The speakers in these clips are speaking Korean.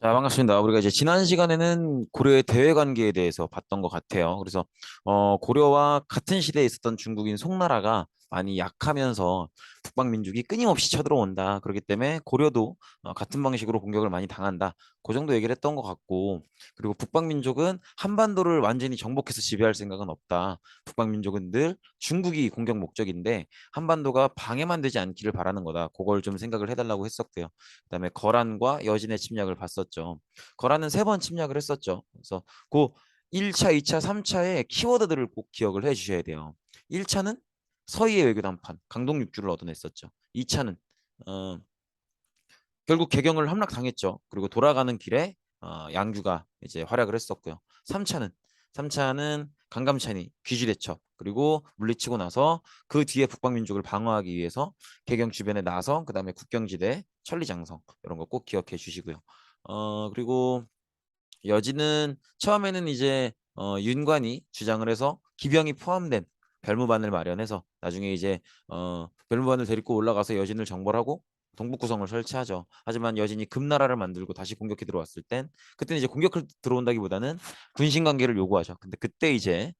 자, 반갑습니다. 우리가 이제 지난 시간에는 고려의 대외 관계에 대해서 봤던 것 같아요. 그래서 고려와 같은 시대에 있었던 중국인 송나라가 많이 약하면서 북방 민족이 끊임없이 쳐들어온다. 그렇기 때문에 고려도 같은 방식으로 공격을 많이 당한다. 그 정도 얘기를 했던 것 같고, 그리고 북방 민족은 한반도를 완전히 정복해서 지배할 생각은 없다. 북방 민족은 늘 중국이 공격 목적인데 한반도가 방해만 되지 않기를 바라는 거다. 그걸 좀 생각을 해달라고 했었고요. 그다음에 거란과 여진의 침략을 봤었죠. 거란은 3번 침략을 했었죠. 그래서 그 1차, 2차, 3차의 키워드들을 꼭 기억을 해 주셔야 돼요. 1차는 서해의 외교 담판, 강동 6주를 얻어냈었죠. 2차는 결국 개경을 함락당했죠. 그리고 돌아가는 길에 양규가 이제 활약을 했었고요. 3차는 강감찬이 귀주대첩 그리고 물리치고 나서 그 뒤에 북방민족을 방어하기 위해서 개경 주변에 나서 그다음에 국경지대 천리장성 이런 거 꼭 기억해 주시고요. 그리고 여진은 처음에는 이제 윤관이 주장을 해서 기병이 포함된 별무반을 마련해서 나중에 이제 별무반을 데리고 올라가서 여진을 정벌하고 동북구성을 설치하죠. 하지만 여진이 금나라를 만들고 다시 공격해 들어왔을 땐 그때는 이제 공격을 들어온다기보다는 군신 관계를 요구하죠. 근데 그때 이제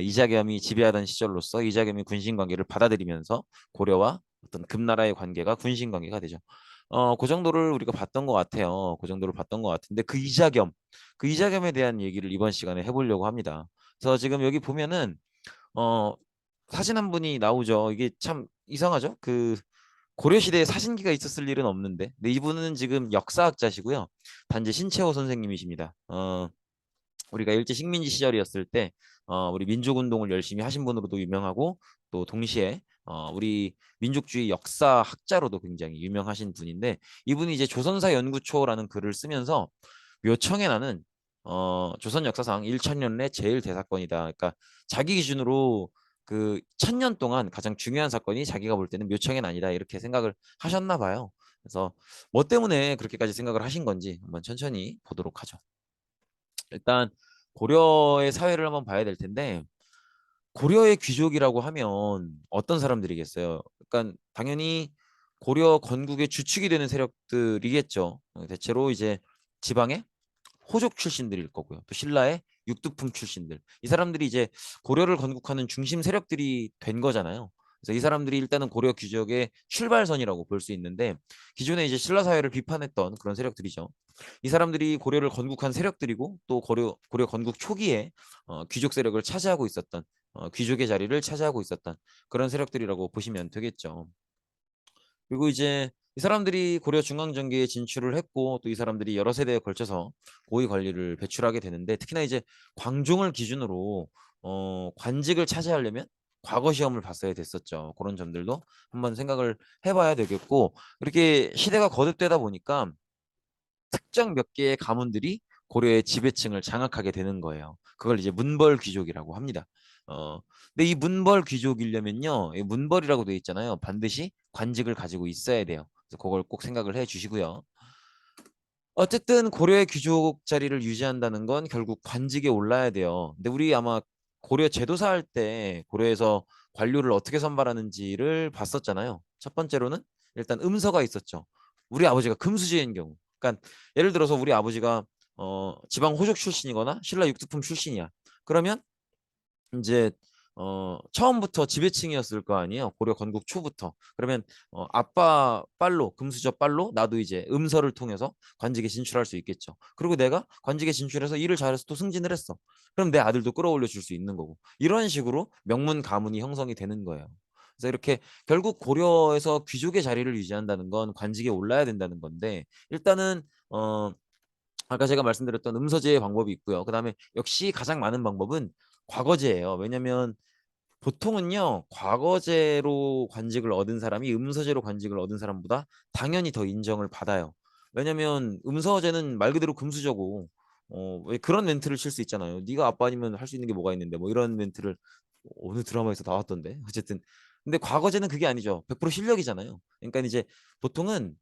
이자겸이 지배하던 시절로서 이자겸이 군신 관계를 받아들이면서 고려와 어떤 금나라의 관계가 군신 관계가 되죠. 그 정도를 우리가 봤던 것 같아요. 그 정도를 봤던 것 같은데 그 이자겸에 대한 얘기를 이번 시간에 해보려고 합니다. 그래서 지금 여기 보면은 어 사진 한 분이 나오죠. 이게 참 이상하죠. 그 고려 시대에 사진기가 있었을 일은 없는데, 근데 이분은 지금 역사학자시고요. 단지 신채호 선생님이십니다. 우리가 일제 식민지 시절이었을 때 우리 민족운동을 열심히 하신 분으로도 유명하고 또 동시에 우리 민족주의 역사학자로도 굉장히 유명하신 분인데 이분이 이제 조선사 연구초라는 글을 쓰면서 묘청의 나는 조선 역사상 1천년 내 제일 대사건이다. 그러니까 자기 기준으로 그 1000년 동안 가장 중요한 사건이 자기가 볼 때는 묘청의 난이다 이렇게 생각을 하셨나 봐요. 그래서 뭐 때문에 그렇게까지 생각을 하신 건지 한번 천천히 보도록 하죠. 일단 고려의 사회를 한번 봐야 될 텐데 고려의 귀족이라고 하면 어떤 사람들이겠어요? 그러니까 당연히 고려 건국의 주축이 되는 세력들이겠죠. 대체로 이제 지방의 호족 출신들일 거고요. 또 신라의 육두품 출신들. 이 사람들이 이제 고려를 건국하는 중심 세력들이 된 거잖아요. 그래서 이 사람들이 일단은 고려 귀족의 출발선이라고 볼 수 있는데 기존에 이제 신라 사회를 비판했던 그런 세력들이죠. 이 사람들이 고려를 건국한 세력들이고 또 고려 건국 초기에 귀족 세력을 차지하고 있었던 귀족의 자리를 차지하고 있었던 그런 세력들이라고 보시면 되겠죠. 그리고 이제 이 사람들이 고려 중앙정계에 진출을 했고 또 이 사람들이 여러 세대에 걸쳐서 고위 관리를 배출하게 되는데 특히나 이제 광종을 기준으로 관직을 차지하려면 과거 시험을 봤어야 됐었죠. 그런 점들도 한번 생각을 해봐야 되겠고 이렇게 시대가 거듭되다 보니까 특정 몇 개의 가문들이 고려의 지배층을 장악하게 되는 거예요. 그걸 이제 문벌 귀족이라고 합니다. 근데 이 문벌 귀족이려면요, 이 문벌이라고 되어 있잖아요. 반드시 관직을 가지고 있어야 돼요. 그래서 그걸 꼭 생각을 해 주시고요. 어쨌든 고려의 귀족 자리를 유지한다는 건 결국 관직에 올라야 돼요. 근데 우리 아마 고려 제도사 할 때 고려에서 관료를 어떻게 선발하는지를 봤었잖아요. 첫 번째로는 일단 음서가 있었죠. 우리 아버지가 금수저인 경우. 그러니까 예를 들어서 우리 아버지가 지방 호족 출신이거나 신라 육두품 출신이야. 그러면 이제 처음부터 지배층이었을 거 아니에요. 고려 건국 초부터. 그러면 아빠 빨로 금수저 빨로 나도 이제 음서를 통해서 관직에 진출할 수 있겠죠. 그리고 내가 관직에 진출해서 일을 잘해서 또 승진을 했어. 그럼 내 아들도 끌어올려 줄 수 있는 거고. 이런 식으로 명문 가문이 형성이 되는 거예요. 그래서 이렇게 결국 고려에서 귀족의 자리를 유지한다는 건 관직에 올라야 된다는 건데 일단은 아까 제가 말씀드렸던 음서제의 방법이 있고요. 그다음에 역시 가장 많은 방법은 과거제예요. 왜냐하면 보통은요, 과거제로 관직을 얻은 사람이 음서제로 관직을 얻은 사람보다 당연히 더 인정을 받아요. 왜냐면 음서제는 말 그대로 금수저고, 왜 그런 멘트를 칠 수 있잖아요. 네가 아빠 아니면 할 수 있는 게 뭐가 있는데, 뭐 이런 멘트를 어느 드라마에서 나왔던데. 어쨌든. 근데 과거제는 그게 아니죠. 100% 실력이잖아요. 그러니까 이제 보통은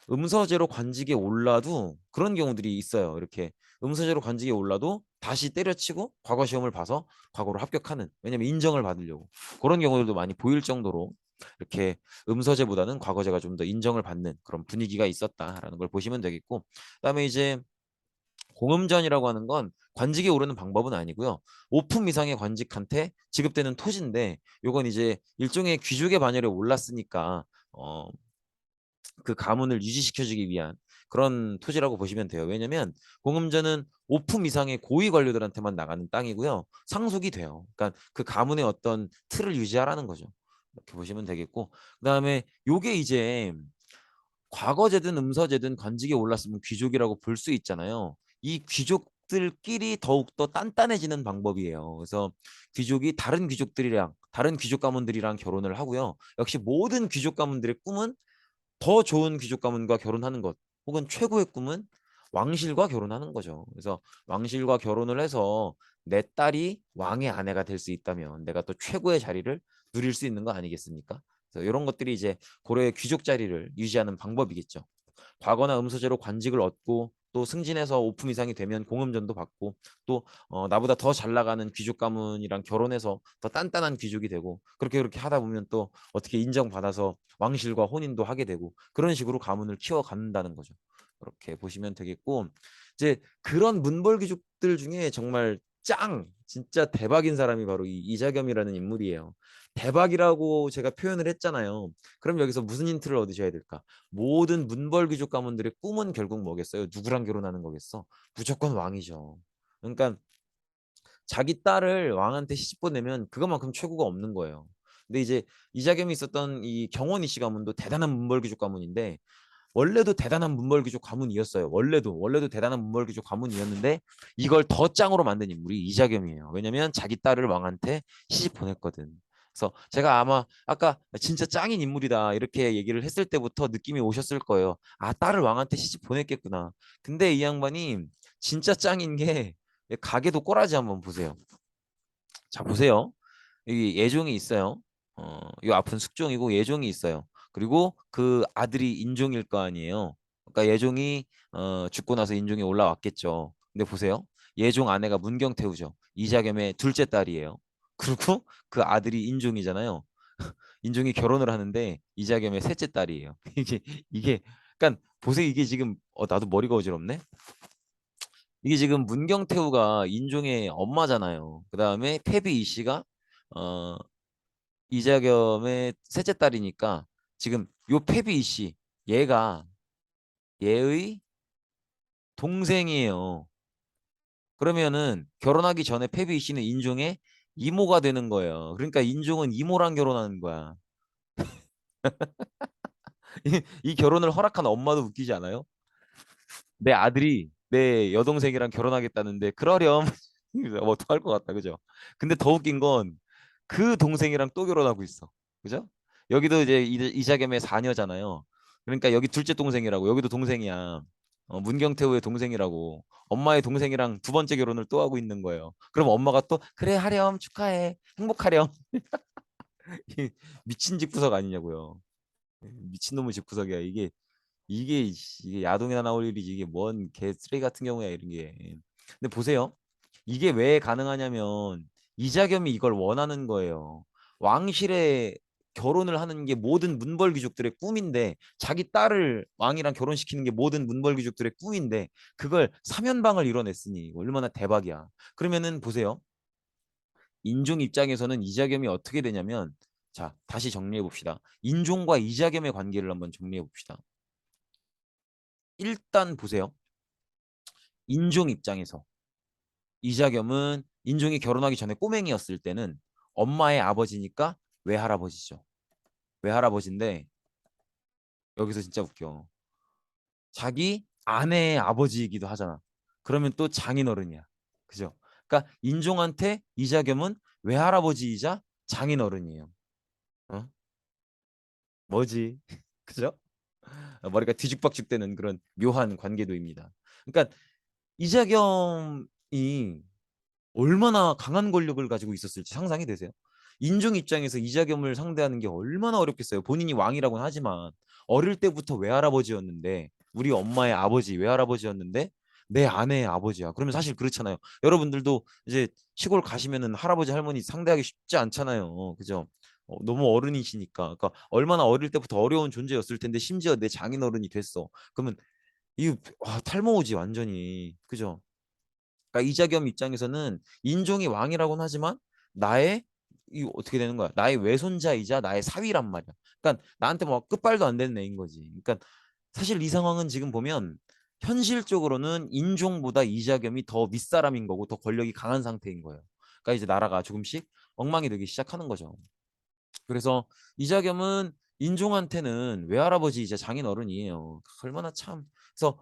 음서제로 관직에 올라도 그런 경우들이 있어요. 이렇게 음서제로 관직에 올라도 다시 때려치고 과거 시험을 봐서 과거로 합격하는 왜냐면 인정을 받으려고 그런 경우들도 많이 보일 정도로 이렇게 음서제보다는 과거제가 좀 더 인정을 받는 그런 분위기가 있었다라는 걸 보시면 되겠고, 그다음에 이제 공음전이라고 하는 건 관직이 오르는 방법은 아니고요. 5품 이상의 관직한테 지급되는 토지인데, 요건 이제 일종의 귀족의 반열에 올랐으니까 그 가문을 유지시켜주기 위한 그런 토지라고 보시면 돼요. 왜냐면 공음전은 5품 이상의 고위 관료들한테만 나가는 땅이고요. 상속이 돼요. 그러니까 그 가문의 어떤 틀을 유지하라는 거죠. 이렇게 보시면 되겠고, 그다음에 요게 이제 과거제든 음서제든 관직에 올랐으면 귀족이라고 볼 수 있잖아요. 이 귀족들끼리 더욱더 단단해지는 방법이에요. 그래서 귀족이 다른 귀족들이랑 다른 귀족 가문들이랑 결혼을 하고요. 역시 모든 귀족 가문들의 꿈은 더 좋은 귀족 가문과 결혼하는 것, 혹은 최고의 꿈은 왕실과 결혼하는 거죠. 그래서 왕실과 결혼을 해서 내 딸이 왕의 아내가 될 수 있다면 내가 또 최고의 자리를 누릴 수 있는 거 아니겠습니까? 그래서 이런 것들이 이제 고려의 귀족 자리를 유지하는 방법이겠죠. 과거나 음서제로 관직을 얻고 또 승진해서 5품 이상이 되면 공음전도 받고, 또 나보다 더 잘 나가는 귀족 가문이랑 결혼해서 더 단단한 귀족이 되고, 그렇게 하다 보면 또 어떻게 인정받아서 왕실과 혼인도 하게 되고, 그런 식으로 가문을 키워간다는 거죠. 그렇게 보시면 되겠고, 이제 그런 문벌 귀족들 중에 정말 진짜 대박인 사람이 바로 이 이자겸이라는 인물이에요. 대박이라고 제가 표현을 했잖아요. 그럼 여기서 무슨 힌트를 얻으셔야 될까? 모든 문벌 귀족 가문들의 꿈은 결국 뭐겠어요? 누구랑 결혼하는 거겠어? 무조건 왕이죠. 그러니까 자기 딸을 왕한테 시집 보내면 그것만큼 최고가 없는 거예요. 근데 이제 이자겸이 있었던 이 경원이 씨 가문도 대단한 문벌 귀족 가문인데, 원래도 대단한 문벌 귀족 가문이었어요. 원래도 대단한 문벌 귀족 가문이었는데, 이걸 더 짱으로 만든 인물이 이자겸이에요. 왜냐면 자기 딸을 왕한테 시집 보냈거든. 그래서 제가 아마 아까 진짜 짱인 인물이다 이렇게 얘기를 했을 때부터 느낌이 오셨을 거예요. 아, 딸을 왕한테 시집 보냈겠구나. 근데 이 양반이 진짜 짱인 게, 가게도 꼬라지 한번 보세요. 자, 보세요. 여기 예종이 있어요. 이 앞은 숙종이고 예종이 있어요. 그리고 그 아들이 인종일 거 아니에요. 그러니까 예종이 죽고 나서 인종이 올라왔겠죠. 근데 보세요. 예종 아내가 문경태우죠. 이자겸의 둘째 딸이에요. 그리고 그 아들이 인종이잖아요. 인종이 결혼을 하는데 이자겸의 셋째 딸이에요. 이게 그러니까 보세요. 이게 지금 나도 머리가 어지럽네. 이게 지금 문경태우가 인종의 엄마잖아요. 그다음에 태비 이씨가 어 이자겸의 셋째 딸이니까, 지금 요 페비 이씨 얘가 얘의 동생이에요. 그러면은 결혼하기 전에 페비 이씨는 인종의 이모가 되는 거예요. 그러니까 인종은 이모랑 결혼하는 거야. 이 결혼을 허락한 엄마도 웃기지 않아요? 내 아들이 내 여동생이랑 결혼하겠다는데 그러렴. 뭐 어떡할 것 같다, 그죠? 근데 더 웃긴 건 그 동생이랑 또 결혼하고 있어, 그죠? 여기도 이제 이자겸의 사녀잖아요. 그러니까 여기 둘째 동생이라고, 여기도 동생이야. 문경태우의 동생이라고, 엄마의 동생이랑 두 번째 결혼을 또 하고 있는 거예요. 그럼 엄마가 또 그래 하렴, 축하해, 행복하렴. 미친 집구석 아니냐고요. 미친놈의 집구석이야 이게 야동이나 나올 일이지, 이게 뭔 개 쓰레기 같은 경우야 이런 게. 근데 보세요. 이게 왜 가능하냐면 이자겸이 이걸 원하는 거예요. 왕실에 결혼을 하는 게 모든 문벌 귀족들의 꿈인데, 자기 딸을 왕이랑 결혼시키는 게 모든 문벌 귀족들의 꿈인데, 그걸 사면방을 이뤄냈으니 얼마나 대박이야. 그러면은 보세요. 인종 입장에서는 이자겸이 어떻게 되냐면, 자, 다시 정리해 봅시다. 인종과 이자겸의 관계를 한번 정리해 봅시다. 일단 보세요. 인종 입장에서 이자겸은 인종이 결혼하기 전에 꼬맹이였을 때는 엄마의 아버지니까 외할아버지죠. 외할아버지인데, 여기서 진짜 웃겨. 자기 아내의 아버지이기도 하잖아. 그러면 또 장인어른이야. 그죠? 그러니까 인종한테 이자겸은 외할아버지이자 장인어른이에요. 어? 뭐지? 그죠? 머리가 뒤죽박죽되는 그런 묘한 관계도입니다. 그러니까 이자겸이 얼마나 강한 권력을 가지고 있었을지 상상이 되세요? 인종 입장에서 이자겸을 상대하는 게 얼마나 어렵겠어요. 본인이 왕이라고는 하지만 어릴 때부터 외할아버지였는데, 우리 엄마의 아버지 외할아버지였는데 내 아내의 아버지야. 그러면 사실 그렇잖아요. 여러분들도 이제 시골 가시면은 할아버지 할머니 상대하기 쉽지 않잖아요. 그죠? 너무 어른이시니까. 그러니까 얼마나 어릴 때부터 어려운 존재였을 텐데 심지어 내 장인어른이 됐어. 그러면 이 탈모지 완전히. 그죠? 그러니까 이자겸 입장에서는 인종이 왕이라고는 하지만 나의 이 어떻게 되는 거야? 나의 외손자이자 나의 사위란 말이야. 그러니까 나한테 뭐 끝발도 안 되는 애인 거지. 그러니까 사실 이 상황은 지금 보면 현실적으로는 인종보다 이자겸이 더 윗사람인 거고 더 권력이 강한 상태인 거예요. 그러니까 이제 나라가 조금씩 엉망이 되기 시작하는 거죠. 그래서 이자겸은 인종한테는 외할아버지이자 장인어른이에요. 얼마나 참. 그래서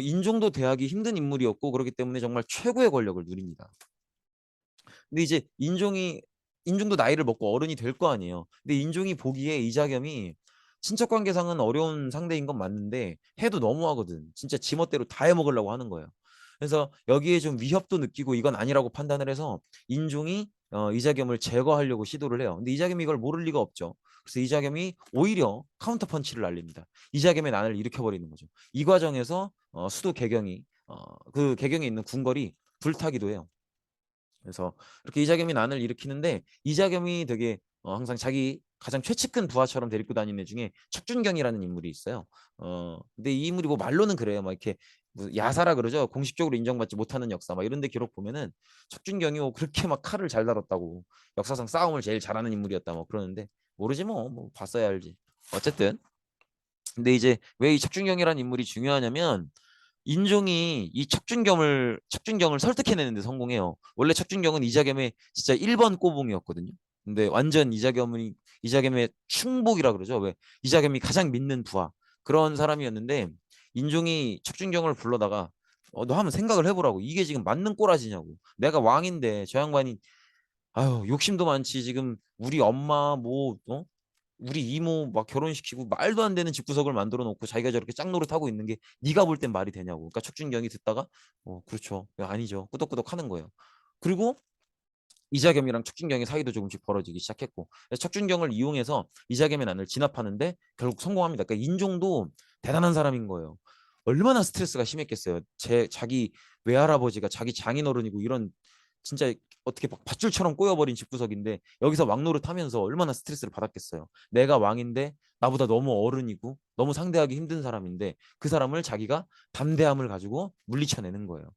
인종도 대하기 힘든 인물이었고 그렇기 때문에 정말 최고의 권력을 누립니다. 근데 이제 인종도 나이를 먹고 어른이 될 거 아니에요. 근데 인종이 보기에 이자겸이 친척 관계상은 어려운 상대인 건 맞는데 해도 너무하거든. 진짜 지멋대로 다 해먹으려고 하는 거예요. 그래서 여기에 좀 위협도 느끼고 이건 아니라고 판단을 해서 인종이 이자겸을 제거하려고 시도를 해요. 근데 이자겸이 이걸 모를 리가 없죠. 그래서 이자겸이 오히려 카운터 펀치를 날립니다. 이자겸의 난을 일으켜버리는 거죠. 이 과정에서 수도 개경이 그 개경에 있는 궁궐이 불타기도 해요. 그래서 이렇게 이자겸이 난을 일으키는데 이자겸이 되게 항상 자기 가장 최측근 부하처럼 데리고 다니는 애 중에 척준경이라는 인물이 있어요. 근데 이 인물이 뭐 말로는 그래요. 막 이렇게 뭐 야사라 그러죠. 공식적으로 인정받지 못하는 역사 막 이런 데 기록 보면은 척준경이 뭐 그렇게 막 칼을 잘 다뤘다고 역사상 싸움을 제일 잘하는 인물이었다 뭐 그러는데 모르지 뭐 봤어야 알지. 어쨌든 근데 이제 왜 이 척준경이라는 인물이 중요하냐면 인종이 이 척준경을 설득해내는데 성공해요. 원래 척준경은 이자겸의 진짜 1번 꼬붕이었거든요. 근데 완전 이자겸의 충복이라 그러죠. 왜 이자겸이 가장 믿는 부하 그런 사람이었는데 인종이 척준경을 불러다가 너 한번 생각을 해보라고. 이게 지금 맞는 꼬라지냐고. 내가 왕인데 저 양반이 아유 욕심도 많지 지금 우리 엄마 우리 이모 막 결혼시키고 말도 안 되는 집구석을 만들어 놓고 자기가 저렇게 짝노릇하고 있는 게 네가 볼 땐 말이 되냐고. 그러니까 척준경이 듣다가 그렇죠. 아니죠. 끄덕끄덕 하는 거예요. 그리고 이자겸이랑 척준경의 사이도 조금씩 벌어지기 시작했고 그래서 척준경을 이용해서 이자겸의 난을 진압하는데 결국 성공합니다. 그러니까 인종도 대단한 사람인 거예요. 얼마나 스트레스가 심했겠어요. 자기 외할아버지가 자기 장인어른이고 이런 진짜 어떻게 막 밧줄처럼 꼬여버린 집구석인데 여기서 왕노릇 하면서 얼마나 스트레스를 받았겠어요. 내가 왕인데 나보다 너무 어른이고 너무 상대하기 힘든 사람인데 그 사람을 자기가 담대함을 가지고 물리쳐내는 거예요.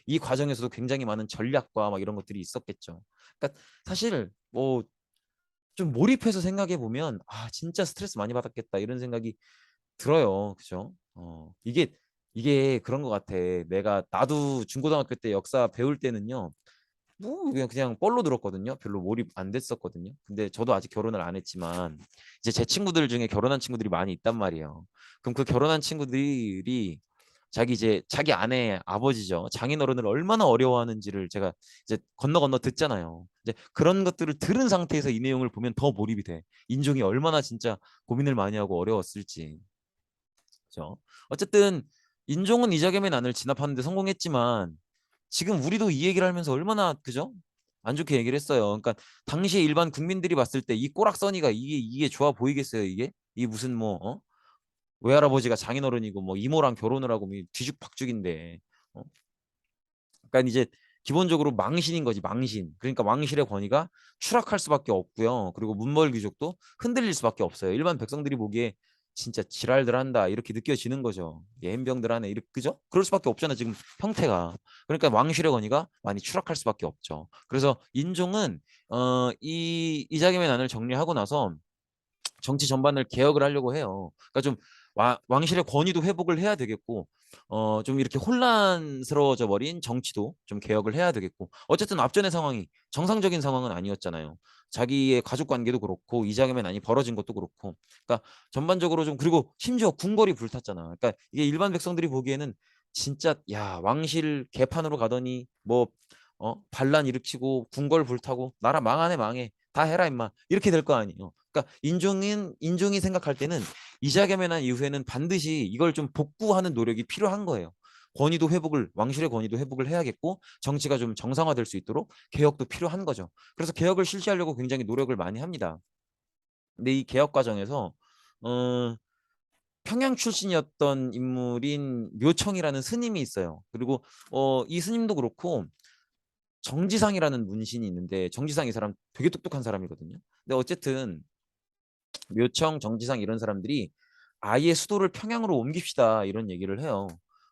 이 과정에서도 굉장히 많은 전략과 막 이런 것들이 있었겠죠. 그러니까 사실 뭐 좀 몰입해서 생각해 보면 진짜 스트레스 많이 받았겠다 이런 생각이 들어요. 그죠? 이게 그런 것 같아. 나도 중고등학교 때 역사 배울 때는요. 뭐 그냥 뻘로 들었거든요. 별로 몰입 안 됐었거든요. 근데 저도 아직 결혼을 안 했지만 이제 제 친구들 중에 결혼한 친구들이 많이 있단 말이에요. 그럼 그 결혼한 친구들이 자기 아내 아버지죠. 장인어른을 얼마나 어려워하는지를 제가 이제 건너 건너 듣잖아요. 이제 그런 것들을 들은 상태에서 이 내용을 보면 더 몰입이 돼. 인종이 얼마나 진짜 고민을 많이 하고 어려웠을지. 그죠? 어쨌든 인종은 이자겸의 난을 진압하는데 성공했지만 지금 우리도 이 얘기를 하면서 얼마나 그죠? 안 좋게 얘기를 했어요. 그러니까 당시에 일반 국민들이 봤을 때 이 꼬락서니가 이게 좋아 보이겠어요, 이게? 이 무슨 외할아버지가 장인어른이고 뭐 이모랑 결혼을 하고 뭐 뒤죽박죽인데. 어? 그러니까 이제 기본적으로 망신인 거지, 망신. 그러니까 왕실의 권위가 추락할 수밖에 없고요. 그리고 문벌 귀족도 흔들릴 수밖에 없어요. 일반 백성들이 보기에 진짜 지랄들 한다 이렇게 느껴지는 거죠. 예행병들 하네 이렇게 그죠? 그럴 수밖에 없잖아 지금 형태가. 그러니까 왕실의 권위가 많이 추락할 수밖에 없죠. 그래서 인종은 이 이자겸의 난을 정리하고 나서 정치 전반을 개혁을 하려고 해요. 그러니까 좀 왕실의 권위도 회복을 해야 되겠고, 좀 이렇게 혼란스러워져 버린 정치도 좀 개혁을 해야 되겠고, 어쨌든 앞전의 상황이 정상적인 상황은 아니었잖아요. 자기의 가족 관계도 그렇고 이자겸의 난이 벌어진 것도 그렇고, 그러니까 전반적으로 좀 그리고 심지어 궁궐이 불탔잖아. 그러니까 이게 일반 백성들이 보기에는 진짜 야 왕실 개판으로 가더니 반란 일으키고 궁궐 불타고 나라 망하네 망해 다 해라 임마 이렇게 될 거 아니에요. 그러니까 인종이 생각할 때는 이자겸의 이후에는 반드시 이걸 좀 복구하는 노력이 필요한 거예요. 왕실의 권위도 회복을 해야겠고 정치가 좀 정상화될 수 있도록 개혁도 필요한 거죠. 그래서 개혁을 실시하려고 굉장히 노력을 많이 합니다. 근데 이 개혁 과정에서 어, 평양 출신이었던 인물인 묘청이라는 스님이 있어요. 그리고 이 스님도 그렇고 정지상이라는 문신이 있는데 정지상 이 사람 되게 똑똑한 사람이거든요. 근데 어쨌든 묘청, 정지상 이런 사람들이 아예 수도를 평양으로 옮깁시다 이런 얘기를 해요.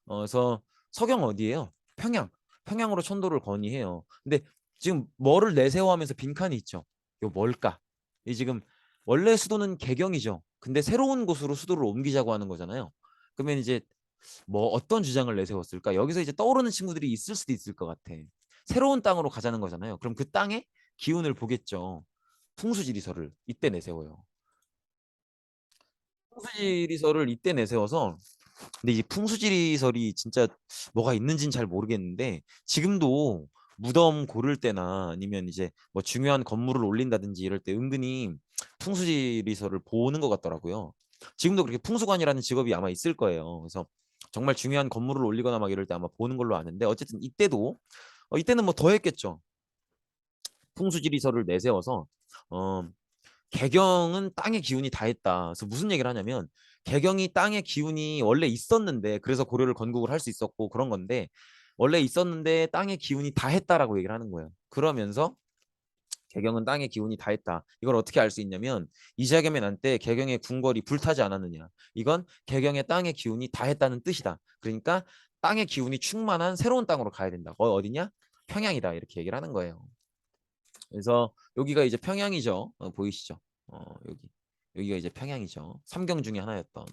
그래서 서경 어디예요? 평양. 평양으로 천도를 건의해요. 근데 지금 뭐를 내세워 하면서 빈칸이 있죠. 이거 뭘까? 이 지금 원래 수도는 개경이죠. 근데 새로운 곳으로 수도를 옮기자고 하는 거잖아요. 그러면 이제 뭐 어떤 주장을 내세웠을까? 여기서 이제 떠오르는 친구들이 있을 수도 있을 것 같아. 새로운 땅으로 가자는 거잖아요. 그럼 그 땅의 기운을 보겠죠. 풍수지리설을 이때 내세워요. 풍수지리설을 이때 내세워서 근데 이제 풍수지리설이 진짜 뭐가 있는지는 잘 모르겠는데 지금도 무덤 고를 때나 아니면 이제 뭐 중요한 건물을 올린다든지 이럴 때 은근히 풍수지리설을 보는 것 같더라고요. 지금도 그렇게 풍수관이라는 직업이 아마 있을 거예요. 그래서 정말 중요한 건물을 올리거나 막 이럴 때 아마 보는 걸로 아는데 어쨌든 이때도 이때는 뭐 더 했겠죠. 풍수지리설을 내세워서 어, 개경은 땅의 기운이 다 했다. 그래서 무슨 얘기를 하냐면 개경이 땅의 기운이 원래 있었는데 그래서 고려를 건국을 할 수 있었고 그런 건데 원래 있었는데 땅의 기운이 다 했다라고 얘기를 하는 거예요. 그러면서 개경은 땅의 기운이 다 했다. 이걸 어떻게 알 수 있냐면 이자겸의 난 때 개경의 궁궐이 불타지 않았느냐. 이건 개경의 땅의 기운이 다 했다는 뜻이다. 그러니까 땅의 기운이 충만한 새로운 땅으로 가야 된다. 어디냐? 평양이다. 이렇게 얘기를 하는 거예요. 그래서 여기가 이제 평양이죠. 보이시죠? 여기. 여기가 이제 평양이죠. 삼경 중에 하나였던.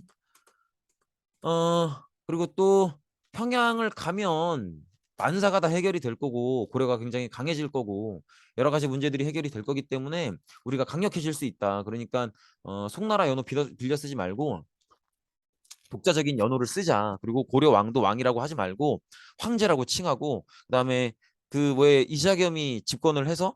그리고 또 평양을 가면 만사가 다 해결이 될 거고 고려가 굉장히 강해질 거고 여러 가지 문제들이 해결이 될 거기 때문에 우리가 강력해질 수 있다. 그러니까 송나라 연호 빌려 쓰지 말고 독자적인 연호를 쓰자. 그리고 고려 왕도 왕이라고 하지 말고 황제라고 칭하고 그다음에 그 왜 이자겸이 집권을 해서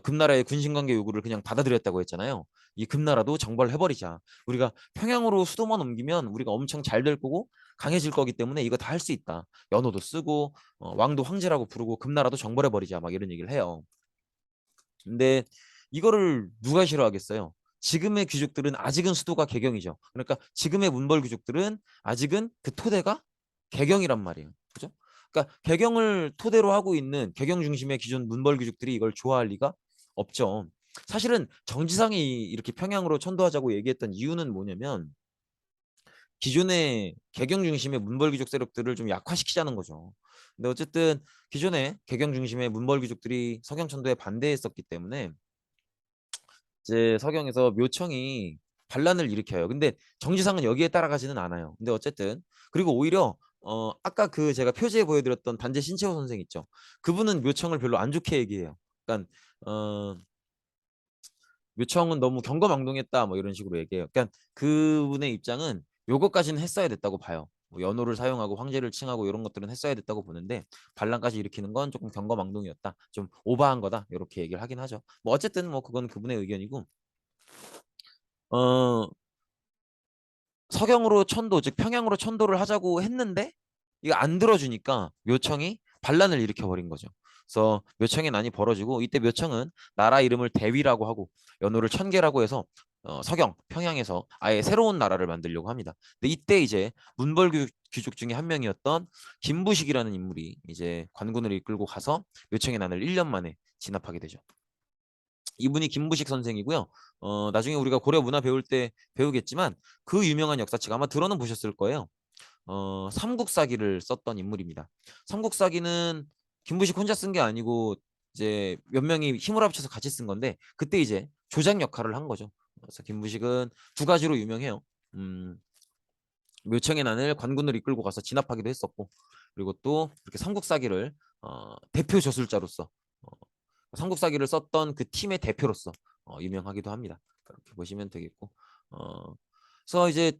금나라의 군신관계 요구를 그냥 받아들였다고 했잖아요. 이 금나라도 정벌을 해버리자. 우리가 평양으로 수도만 옮기면 우리가 엄청 잘 될 거고 강해질 거기 때문에 이거 다 할 수 있다. 연호도 쓰고 왕도 황제라고 부르고 금나라도 정벌해버리자. 막 이런 얘기를 해요. 근데 이거를 누가 싫어하겠어요? 지금의 귀족들은 아직은 수도가 개경이죠. 그러니까 지금의 문벌 귀족들은 아직은 그 토대가 개경이란 말이에요. 그죠? 그러니까 개경을 토대로 하고 있는 개경 중심의 기존 문벌 귀족들이 이걸 좋아할 리가 없죠. 사실은 정지상이 이렇게 평양으로 천도하자고 얘기했던 이유는 뭐냐면 기존의 개경 중심의 문벌 귀족 세력들을 좀 약화시키자는 거죠. 근데 어쨌든 기존의 개경 중심의 문벌 귀족들이 서경 천도에 반대했었기 때문에 이제 서경에서 묘청이 반란을 일으켜요. 근데 정지상은 여기에 따라가지는 않아요. 근데 어쨌든 그리고 오히려 아까 그 제가 표지에 보여드렸던 단재 신채호 선생 있죠. 그분은 묘청을 별로 안 좋게 얘기해요. 그러니까 어, 묘청은 너무 경거망동했다 뭐 이런 식으로 얘기해요. 그러니까 그분의 입장은 요것까지는 했어야 됐다고 봐요. 뭐 연호를 사용하고 황제를 칭하고 이런 것들은 했어야 됐다고 보는데 반란까지 일으키는 건 조금 경거망동이었다. 좀 오버한 거다. 이렇게 얘기를 하긴 하죠. 뭐 어쨌든 뭐 그건 그분의 의견이고 어 서경으로 천도 즉 평양으로 천도를 하자고 했는데 이거 안 들어주니까 묘청이 반란을 일으켜 버린 거죠. 그래서 묘청의 난이 벌어지고 이때 묘청은 나라 이름을 대위라고 하고 연호를 천계라고 해서 서경 평양에서 아예 새로운 나라를 만들려고 합니다. 근데 이때 이제 문벌 귀족 중에 한 명이었던 김부식이라는 인물이 이제 관군을 이끌고 가서 묘청의 난을 1년 만에 진압하게 되죠. 이분이 김부식 선생이고요. 나중에 우리가 고려 문화 배울 때 배우겠지만 그 유명한 역사책 아마 들어는 보셨을 거예요. 삼국사기를 썼던 인물입니다. 삼국사기는 김부식 혼자 쓴 게 아니고 이제 몇 명이 힘을 합쳐서 같이 쓴 건데 그때 이제 조장 역할을 한 거죠. 그래서 김부식은 두 가지로 유명해요. 음, 묘청의 난을 관군을 이끌고 가서 진압하기도 했었고 그리고 또 이렇게 삼국사기를 대표 저술자로서 어, 삼국사기를 썼던 그 팀의 대표로서 유명하기도 합니다. 그렇게 보시면 되겠고 그래서 이제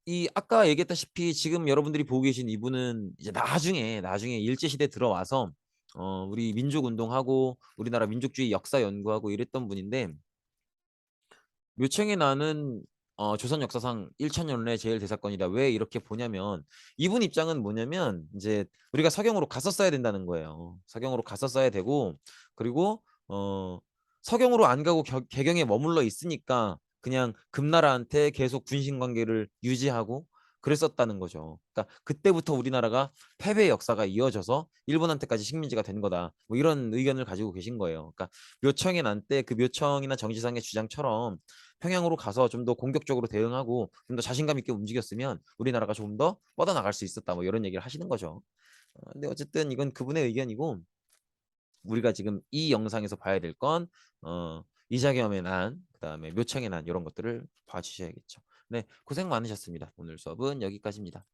이 아까 얘기했다시피 지금 여러분들이 보고 계신 이분은 이제 나중에 일제 시대 들어와서 우리 민족 운동하고 우리나라 민족주의 역사 연구하고 이랬던 분인데 묘청의 난은 조선 역사상 1천년의 제일 대사건이다. 왜 이렇게 보냐면 이분 입장은 뭐냐면 이제 우리가 서경으로 갔었어야 된다는 거예요. 서경으로 갔었어야 되고 그리고 서경으로 안 가고 개경에 머물러 있으니까 그냥 금나라한테 계속 군신 관계를 유지하고 그랬었다는 거죠. 그러니까 그때부터 우리나라가 패배의 역사가 이어져서 일본한테까지 식민지가 된 거다. 뭐 이런 의견을 가지고 계신 거예요. 그러니까 묘청의 난 때 그 묘청이나 정지상의 주장처럼 평양으로 가서 좀 더 공격적으로 대응하고 좀 더 자신감 있게 움직였으면 우리나라가 조금 더 뻗어나갈 수 있었다. 뭐 이런 얘기를 하시는 거죠. 근데 어쨌든 이건 그분의 의견이고 우리가 지금 이 영상에서 봐야 될 건 이자겸의 난, 그다음에 묘청의 난 이런 것들을 봐주셔야겠죠. 네, 고생 많으셨습니다. 오늘 수업은 여기까지입니다.